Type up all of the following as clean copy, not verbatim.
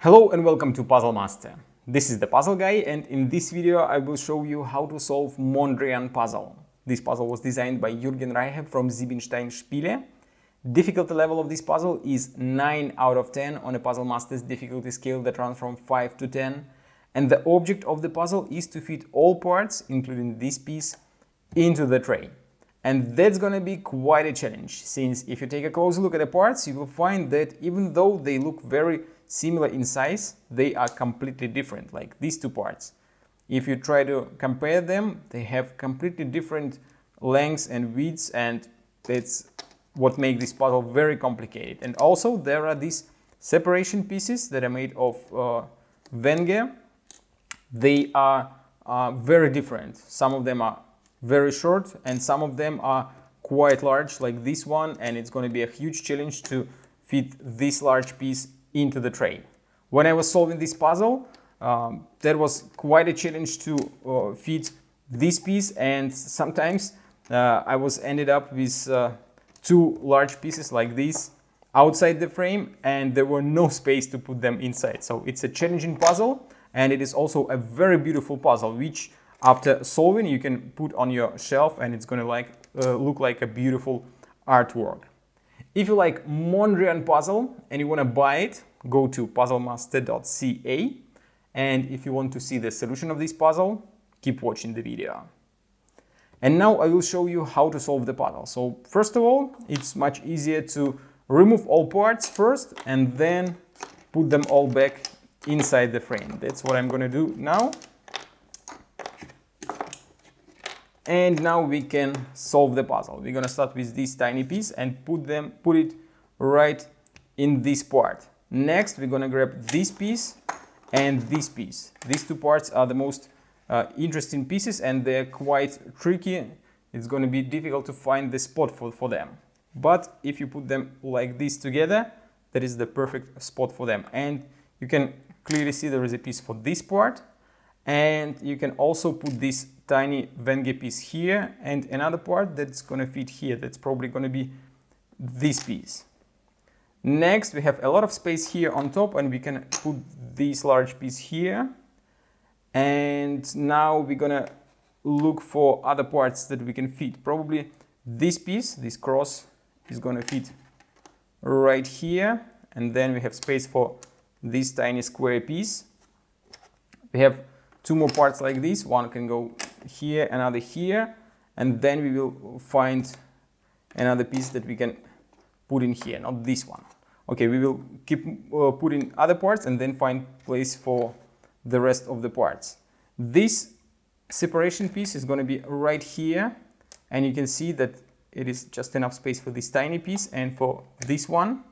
Hello and welcome to Puzzle Master. This is the Puzzle Guy, and in this video I will show you how to solve Mondrian puzzle. This puzzle was designed by Jürgen Reiche from Siebenstein Spiele. Difficulty level of this puzzle is 9 out of 10 on a Puzzle Master's difficulty scale that runs from 5 to 10. And the object of the puzzle is to fit all parts, including this piece, into the tray. And that's gonna be quite a challenge, since if you take a closer look at the parts, you will find that even though they look very similar in size, they are completely different, like these two parts. If you try to compare them, they have completely different lengths and widths, and that's what makes this puzzle very complicated. And also there are these separation pieces that are made of Wenger. They are very different. Some of them are very short and some of them are quite large, like this one, and it's going to be a huge challenge to fit this large piece into the tray. When I was solving this puzzle, that was quite a challenge to fit this piece, and sometimes I was ended up with two large pieces like this outside the frame, and there were no space to put them inside. So it's a challenging puzzle, and it is also a very beautiful puzzle, which after solving you can put on your shelf, and it's gonna look like a beautiful artwork. If you like Mondrian puzzle and you want to buy it, go to puzzlemaster.ca, and if you want to see the solution of this puzzle, keep watching the video. And now I will show you how to solve the puzzle. So first of all, it's much easier to remove all parts first and then put them all back inside the frame. That's what I'm going to do now. And now we can solve the puzzle. We're gonna start with this tiny piece and put it right in this part. Next, we're gonna grab this piece and this piece. These two parts are the most interesting pieces, and they're quite tricky. It's gonna be difficult to find the spot for them. But if you put them like this together, that is the perfect spot for them. And you can clearly see there is a piece for this part. And you can also put this tiny Wenger piece here and another part that's going to fit here. That's probably going to be this piece. Next, we have a lot of space here on top, and we can put this large piece here. And now we're going to look for other parts that we can fit. Probably this piece, this cross, is going to fit right here. And then we have space for this tiny square piece. We have two more parts like this. One can go here, another here, and then we will find another piece that we can put in here, not this one. Okay, we will keep putting other parts and then find place for the rest of the parts. This separation piece is going to be right here, and you can see that it is just enough space for this tiny piece and for this one.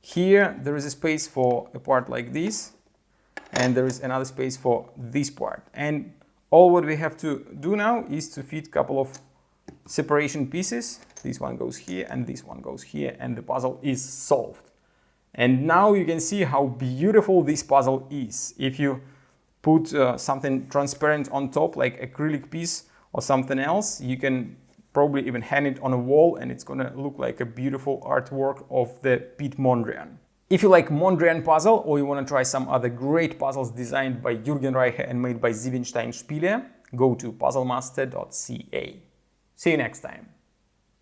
Here there is a space for a part like this, and there is another space for this part. And all what we have to do now is to fit a couple of separation pieces. This one goes here and this one goes here, and the puzzle is solved. And now you can see how beautiful this puzzle is. If you put something transparent on top, like acrylic piece or something else, you can probably even hang it on a wall, and it's gonna look like a beautiful artwork of the Piet Mondrian. If you like Mondrian puzzle, or you want to try some other great puzzles designed by Jürgen Reiche and made by Siebenstein Spiele, go to puzzlemaster.ca. See you next time.